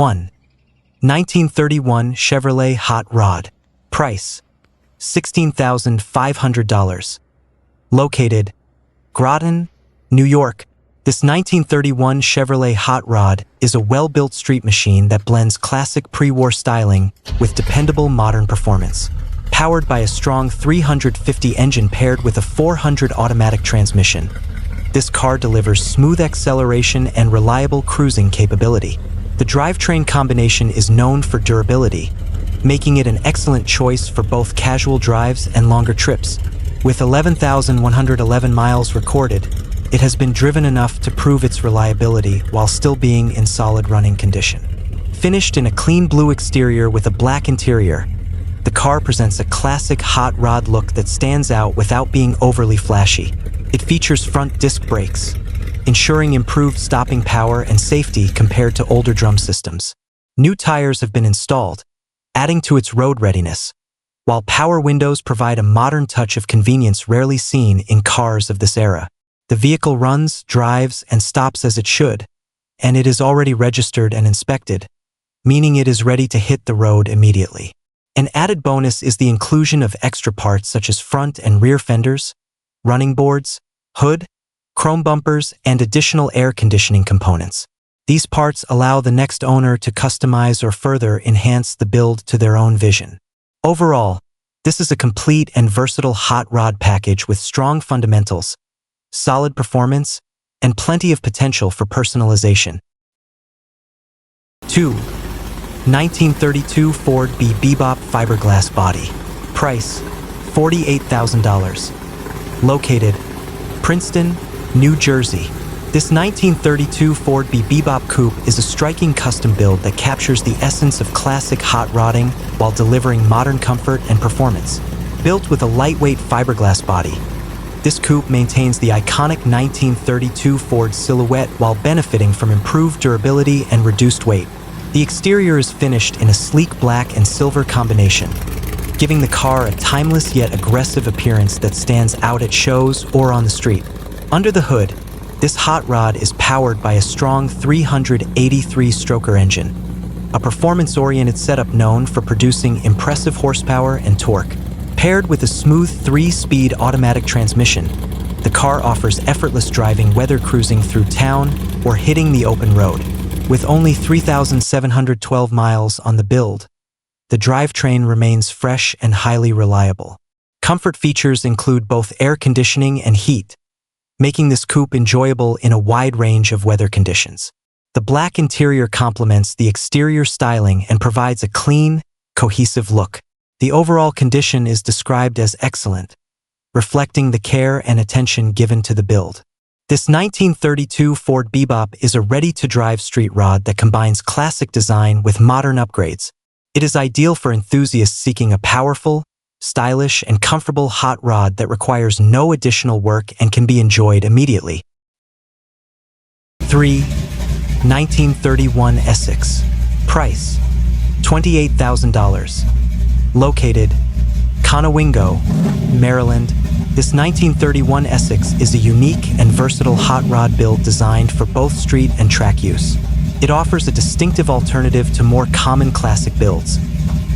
1. 1931 Chevrolet Hot Rod. Price: $16,500. Located: Groton, New York. This 1931 Chevrolet Hot Rod is a well-built street machine that blends classic pre-war styling with dependable modern performance. Powered by a strong 350 engine paired with a 400 automatic transmission, this car delivers smooth acceleration and reliable cruising capability. The drivetrain combination is known for durability, making it an excellent choice for both casual drives and longer trips. With 11,111 miles recorded, it has been driven enough to prove its reliability while still being in solid running condition. Finished in a clean blue exterior with a black interior, the car presents a classic hot rod look that stands out without being overly flashy. It features front disc brakes, ensuring improved stopping power and safety compared to older drum systems. New tires have been installed, adding to its road readiness, while power windows provide a modern touch of convenience rarely seen in cars of this era. The vehicle runs, drives, and stops as it should, and it is already registered and inspected, meaning it is ready to hit the road immediately. An added bonus is the inclusion of extra parts such as front and rear fenders, running boards, hood, chrome bumpers, and additional air conditioning components. These parts allow the next owner to customize or further enhance the build to their own vision. Overall, this is a complete and versatile hot rod package with strong fundamentals, solid performance, and plenty of potential for personalization. 2. 1932 Ford B Bebop Fiberglass Body. Price: $48,000. Located: Princeton, New Jersey. This 1932 Ford B Bebop Coupe is a striking custom build that captures the essence of classic hot rodding while delivering modern comfort and performance. Built with a lightweight fiberglass body, this coupe maintains the iconic 1932 Ford silhouette while benefiting from improved durability and reduced weight. The exterior is finished in a sleek black and silver combination, giving the car a timeless yet aggressive appearance that stands out at shows or on the street. Under the hood, this hot rod is powered by a strong 383-stroker engine, a performance-oriented setup known for producing impressive horsepower and torque. Paired with a smooth 3-speed automatic transmission, the car offers effortless driving whether cruising through town or hitting the open road. With only 3,712 miles on the build, the drivetrain remains fresh and highly reliable. Comfort features include both air conditioning and heat, making this coupe enjoyable in a wide range of weather conditions. The black interior complements the exterior styling and provides a clean, cohesive look. The overall condition is described as excellent, reflecting the care and attention given to the build. This 1932 Ford Bebop is a ready-to-drive street rod that combines classic design with modern upgrades. It is ideal for enthusiasts seeking a powerful, stylish, and comfortable hot rod that requires no additional work and can be enjoyed immediately. 3. 1931 Essex. Price: $28,000. Located: Conowingo, Maryland. This 1931 Essex is a unique and versatile hot rod build designed for both street and track use. It offers a distinctive alternative to more common classic builds,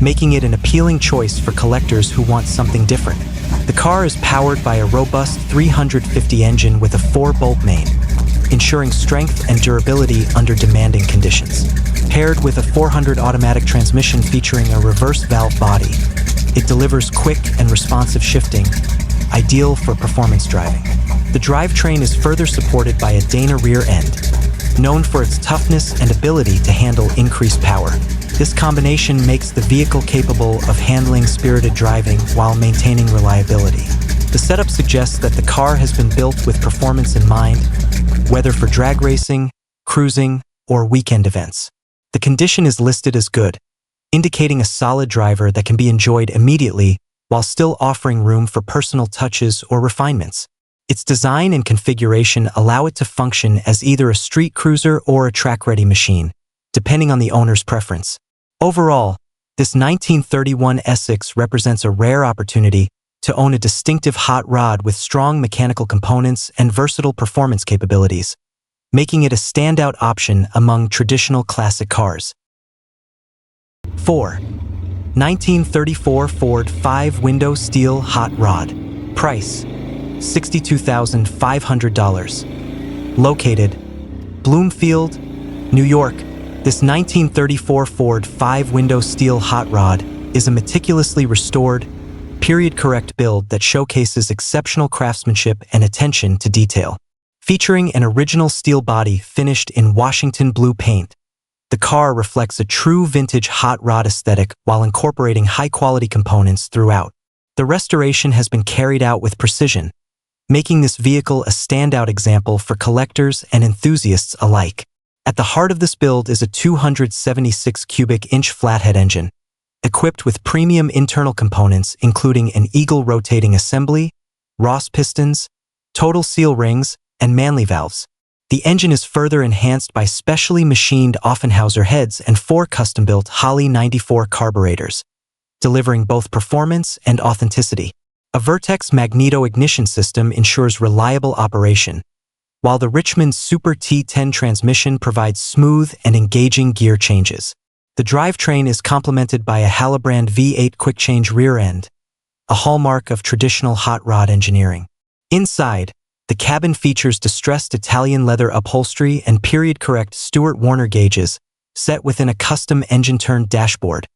making it an appealing choice for collectors who want something different. The car is powered by a robust 350 engine with a 4-bolt main, ensuring strength and durability under demanding conditions. Paired with a 400 automatic transmission featuring a reverse valve body, it delivers quick and responsive shifting, ideal for performance driving. The drivetrain is further supported by a Dana rear end, known for its toughness and ability to handle increased power. This combination makes the vehicle capable of handling spirited driving while maintaining reliability. The setup suggests that the car has been built with performance in mind, whether for drag racing, cruising, or weekend events. The condition is listed as good, indicating a solid driver that can be enjoyed immediately while still offering room for personal touches or refinements. Its design and configuration allow it to function as either a street cruiser or a track-ready machine, depending on the owner's preference. Overall, this 1931 Essex represents a rare opportunity to own a distinctive hot rod with strong mechanical components and versatile performance capabilities, making it a standout option among traditional classic cars. 4. 1934 Ford 5-window steel hot rod. Price: $62,500. Located: Bloomfield, New York. This 1934 Ford 5-window steel hot rod is a meticulously restored, period-correct build that showcases exceptional craftsmanship and attention to detail. Featuring an original steel body finished in Washington blue paint, the car reflects a true vintage hot rod aesthetic while incorporating high-quality components throughout. The restoration has been carried out with precision, making this vehicle a standout example for collectors and enthusiasts alike. At the heart of this build is a 276 cubic inch flathead engine, equipped with premium internal components including an Eagle rotating assembly, Ross pistons, total seal rings, and Manley valves. The engine is further enhanced by specially machined Offenhauser heads and 4 custom-built Holley 94 carburetors, delivering both performance and authenticity. A Vertex magneto ignition system ensures reliable operation, while the Richmond Super T10 transmission provides smooth and engaging gear changes. The drivetrain is complemented by a Hallebrand V8 quick-change rear end, a hallmark of traditional hot rod engineering. Inside, the cabin features distressed Italian leather upholstery and period-correct Stewart Warner gauges set within a custom engine-turned dashboard,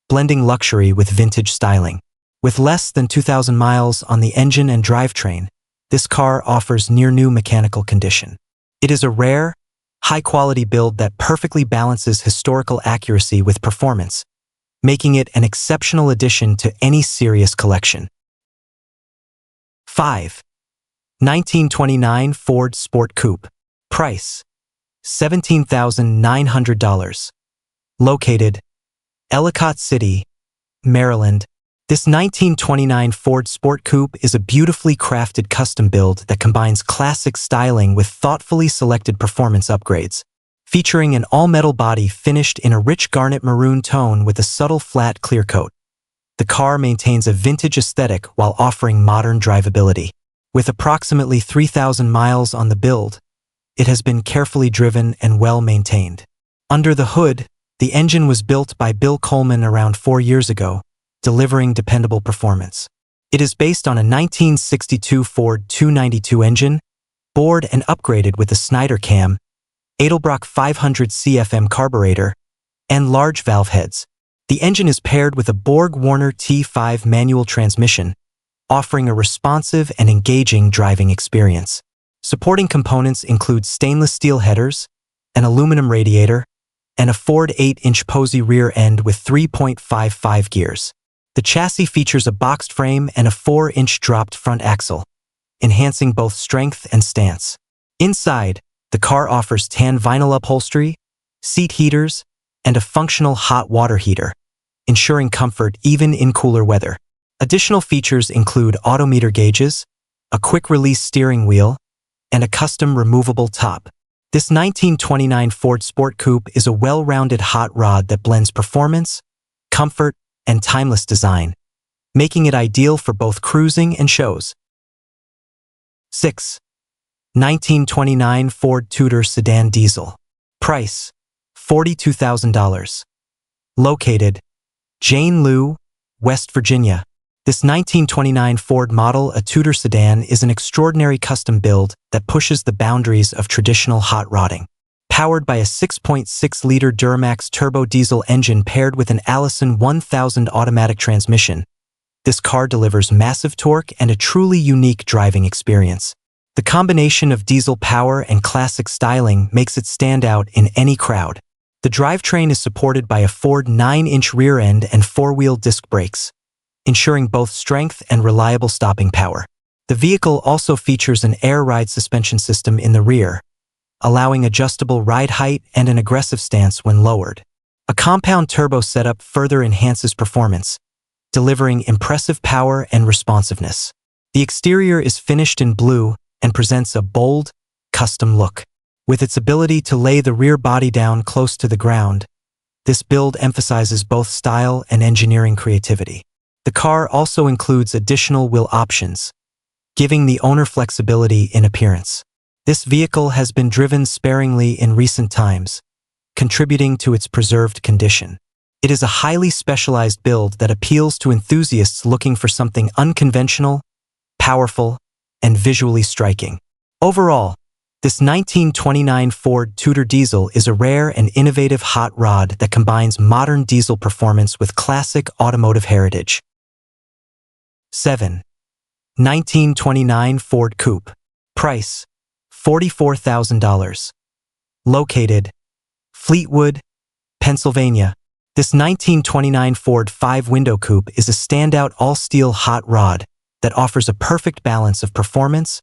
blending luxury with vintage styling. With less than 2,000 miles on the engine and drivetrain, this car offers near-new mechanical condition. It is a rare, high-quality build that perfectly balances historical accuracy with performance, making it an exceptional addition to any serious collection. 5. 1929 Ford Sport Coupe. Price: $17,900. Located: Ellicott City, Maryland. This 1929 Ford Sport Coupe is a beautifully crafted custom build that combines classic styling with thoughtfully selected performance upgrades. Featuring an all-metal body finished in a rich garnet maroon tone with a subtle flat clear coat, the car maintains a vintage aesthetic while offering modern drivability. With approximately 3,000 miles on the build, it has been carefully driven and well maintained. Under the hood, the engine was built by Bill Coleman around 4 years ago, delivering dependable performance. It is based on a 1962 Ford 292 engine, bored and upgraded with a Snyder cam, Edelbrock 500 CFM carburetor, and large valve heads. The engine is paired with a Borg-Warner T5 manual transmission, offering a responsive and engaging driving experience. Supporting components include stainless steel headers, an aluminum radiator, and a Ford 8-inch Posey rear end with 3.55 gears. The chassis features a boxed frame and a 4-inch dropped front axle, enhancing both strength and stance. Inside, the car offers tan vinyl upholstery, seat heaters, and a functional hot water heater, ensuring comfort even in cooler weather. Additional features include odometer gauges, a quick-release steering wheel, and a custom removable top. This 1929 Ford Sport Coupe is a well-rounded hot rod that blends performance, comfort, and timeless design, making it ideal for both cruising and shows. 6. 1929 Ford Tudor Sedan Diesel. Price: $42,000. Located: Jane Lew, West Virginia. This 1929 Ford Model A Tudor sedan is an extraordinary custom build that pushes the boundaries of traditional hot rodding. Powered by a 6.6-liter Duramax turbo diesel engine paired with an Allison 1000 automatic transmission, this car delivers massive torque and a truly unique driving experience. The combination of diesel power and classic styling makes it stand out in any crowd. The drivetrain is supported by a Ford 9-inch rear end and 4-wheel disc brakes, ensuring both strength and reliable stopping power. The vehicle also features an air ride suspension system in the rear, allowing adjustable ride height and an aggressive stance when lowered. A compound turbo setup further enhances performance, delivering impressive power and responsiveness. The exterior is finished in blue and presents a bold, custom look. With its ability to lay the rear body down close to the ground, this build emphasizes both style and engineering creativity. The car also includes additional wheel options, giving the owner flexibility in appearance. This vehicle has been driven sparingly in recent times, contributing to its preserved condition. It is a highly specialized build that appeals to enthusiasts looking for something unconventional, powerful, and visually striking. Overall, this 1929 Ford Tudor diesel is a rare and innovative hot rod that combines modern diesel performance with classic automotive heritage. 7. 1929 Ford Coupe. Price: $44,000. Located: Fleetwood, Pennsylvania. This 1929 Ford 5-window coupe is a standout all-steel hot rod that offers a perfect balance of performance,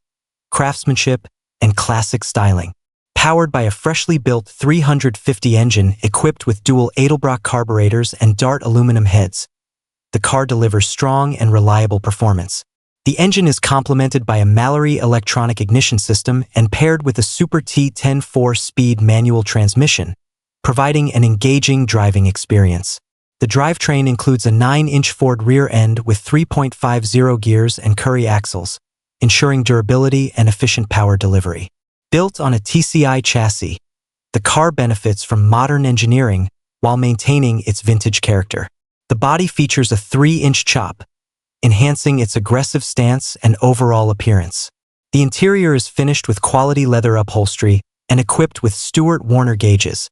craftsmanship, and classic styling. Powered by a freshly built 350 engine equipped with dual Edelbrock carburetors and Dart aluminum heads, the car delivers strong and reliable performance. The engine is complemented by a Mallory electronic ignition system and paired with a Super T10 4-speed manual transmission, providing an engaging driving experience. The drivetrain includes a 9-inch Ford rear end with 3.50 gears and Currie axles, ensuring durability and efficient power delivery. Built on a TCI chassis, the car benefits from modern engineering while maintaining its vintage character. The body features a 3-inch chop, enhancing its aggressive stance and overall appearance. The interior is finished with quality leather upholstery and equipped with Stewart Warner gauges,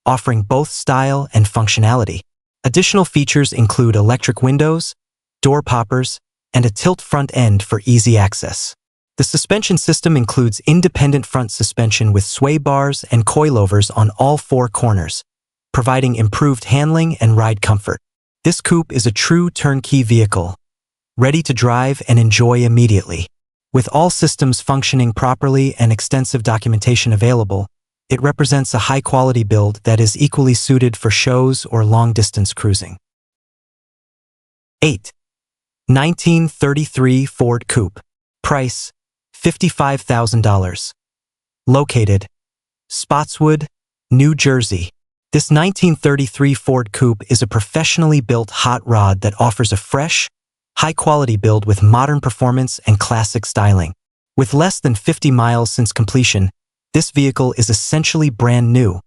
offering both style and functionality. Additional features include electric windows, door poppers, and a tilt front end for easy access. The suspension system includes independent front suspension with sway bars and coilovers on all 4 corners, providing improved handling and ride comfort. This coupe is a true turnkey vehicle, ready to drive and enjoy immediately. With all systems functioning properly and extensive documentation available, it represents a high-quality build that is equally suited for shows or long-distance cruising. 8. 1933 Ford Coupe. Price: $55,000. Located: Spotswood, New Jersey. This 1933 Ford Coupe is a professionally built hot rod that offers a fresh, high-quality build with modern performance and classic styling. With less than 50 miles since completion, this vehicle is essentially brand new,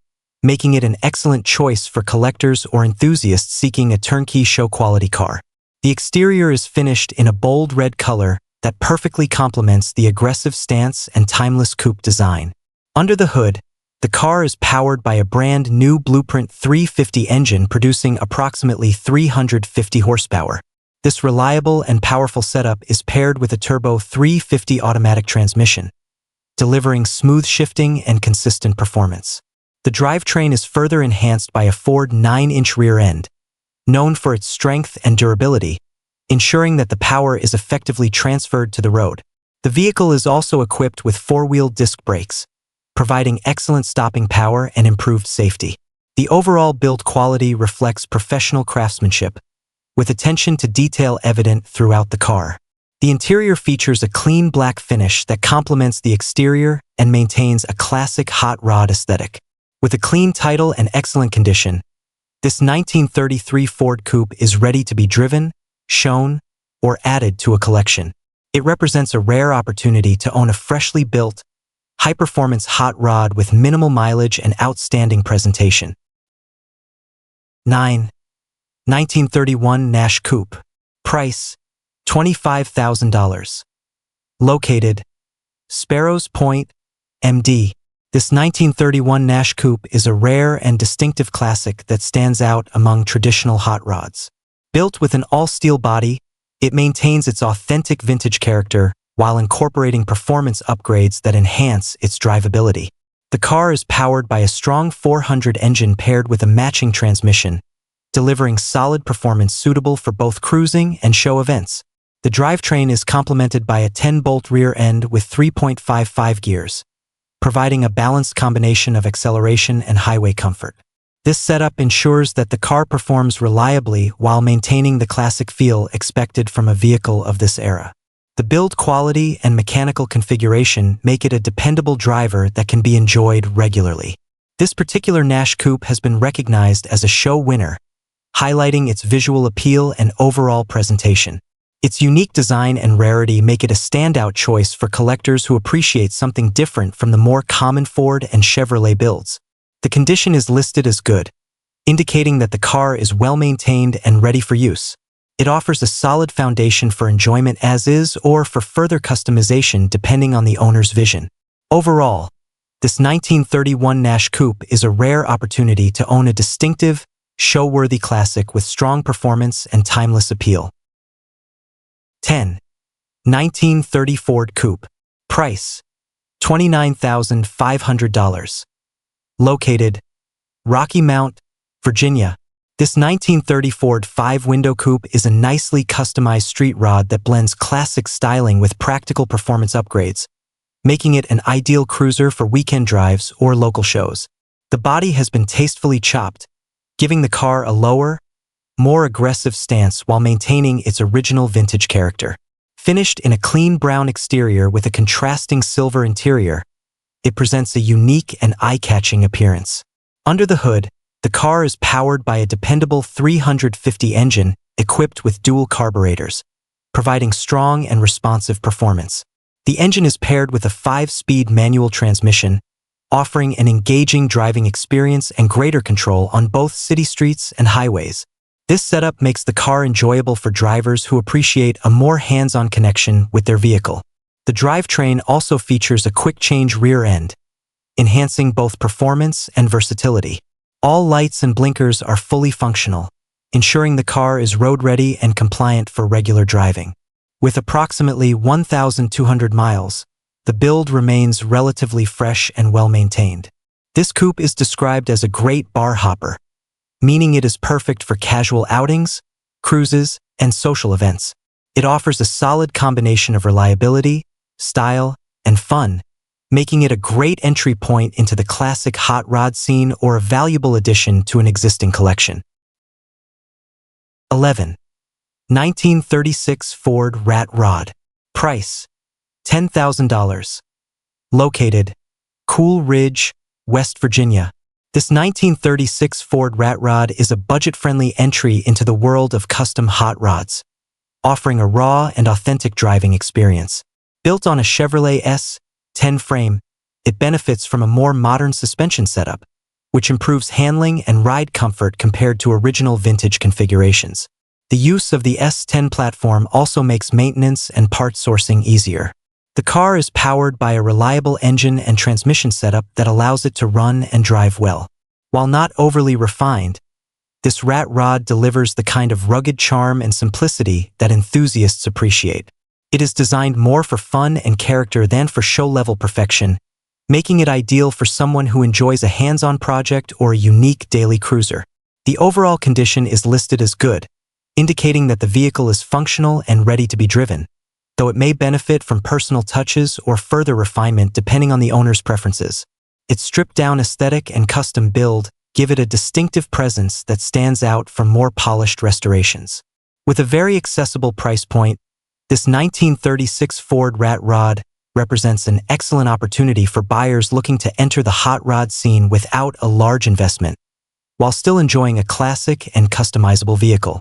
making it an excellent choice for collectors or enthusiasts seeking a turnkey show-quality car. The exterior is finished in a bold red color that perfectly complements the aggressive stance and timeless coupe design. Under the hood, the car is powered by a brand new Blueprint 350 engine producing approximately 350 horsepower. This reliable and powerful setup is paired with a turbo 350 automatic transmission, delivering smooth shifting and consistent performance. The drivetrain is further enhanced by a Ford 9-inch rear end, known for its strength and durability, ensuring that the power is effectively transferred to the road. The vehicle is also equipped with 4-wheel disc brakes, providing excellent stopping power and improved safety. The overall build quality reflects professional craftsmanship, with attention to detail evident throughout the car. The interior features a clean black finish that complements the exterior and maintains a classic hot rod aesthetic. With a clean title and excellent condition, this 1933 Ford Coupe is ready to be driven, shown, or added to a collection. It represents a rare opportunity to own a freshly built, high-performance hot rod with minimal mileage and outstanding presentation. 9. 1931 Nash Coupe. Price: $25,000. Located: Sparrows Point, MD. This 1931 Nash Coupe is a rare and distinctive classic that stands out among traditional hot rods. Built with an all-steel body, it maintains its authentic vintage character while incorporating performance upgrades that enhance its drivability. The car is powered by a strong 400 engine paired with a matching transmission, delivering solid performance suitable for both cruising and show events. The drivetrain is complemented by a 10-bolt rear end with 3.55 gears, providing a balanced combination of acceleration and highway comfort. This setup ensures that the car performs reliably while maintaining the classic feel expected from a vehicle of this era. The build quality and mechanical configuration make it a dependable driver that can be enjoyed regularly. This particular Nash Coupe has been recognized as a show winner, highlighting its visual appeal and overall presentation. Its unique design and rarity make it a standout choice for collectors who appreciate something different from the more common Ford and Chevrolet builds. The condition is listed as good, indicating that the car is well-maintained and ready for use. It offers a solid foundation for enjoyment as is or for further customization depending on the owner's vision. Overall, this 1931 Nash Coupe is a rare opportunity to own a distinctive, show-worthy classic with strong performance and timeless appeal. 10. 1930 Ford Coupe. Price: $29,500. Located: Rocky Mount, Virginia. This 1930 Ford 5-window coupe is a nicely customized street rod that blends classic styling with practical performance upgrades, making it an ideal cruiser for weekend drives or local shows. The body has been tastefully chopped, giving the car a lower, more aggressive stance while maintaining its original vintage character. Finished in a clean brown exterior with a contrasting silver interior, it presents a unique and eye-catching appearance. Under the hood, the car is powered by a dependable 350 engine equipped with dual carburetors, providing strong and responsive performance. The engine is paired with a 5-speed manual transmission, offering an engaging driving experience and greater control on both city streets and highways. This setup makes the car enjoyable for drivers who appreciate a more hands-on connection with their vehicle. The drivetrain also features a quick-change rear end, enhancing both performance and versatility. All lights and blinkers are fully functional, ensuring the car is road-ready and compliant for regular driving. With approximately 1,200 miles, the build remains relatively fresh and well-maintained. This coupe is described as a great bar hopper, meaning it is perfect for casual outings, cruises, and social events. It offers a solid combination of reliability, style, and fun, making it a great entry point into the classic hot rod scene or a valuable addition to an existing collection. 11. 1936 Ford Rat Rod. Price: $10,000. Located: Cool Ridge, West Virginia. This 1936 Ford Rat Rod is a budget-friendly entry into the world of custom hot rods, offering a raw and authentic driving experience. Built on a Chevrolet S10 frame, it benefits from a more modern suspension setup, which improves handling and ride comfort compared to original vintage configurations. The use of the S10 platform also makes maintenance and part sourcing easier. The car is powered by a reliable engine and transmission setup that allows it to run and drive well. While not overly refined, this rat rod delivers the kind of rugged charm and simplicity that enthusiasts appreciate. It is designed more for fun and character than for show-level perfection, making it ideal for someone who enjoys a hands-on project or a unique daily cruiser. The overall condition is listed as good, indicating that the vehicle is functional and ready to be driven, though it may benefit from personal touches or further refinement depending on the owner's preferences. Its stripped-down aesthetic and custom build give it a distinctive presence that stands out from more polished restorations. With a very accessible price point, this 1936 Ford Rat Rod represents an excellent opportunity for buyers looking to enter the hot rod scene without a large investment, while still enjoying a classic and customizable vehicle.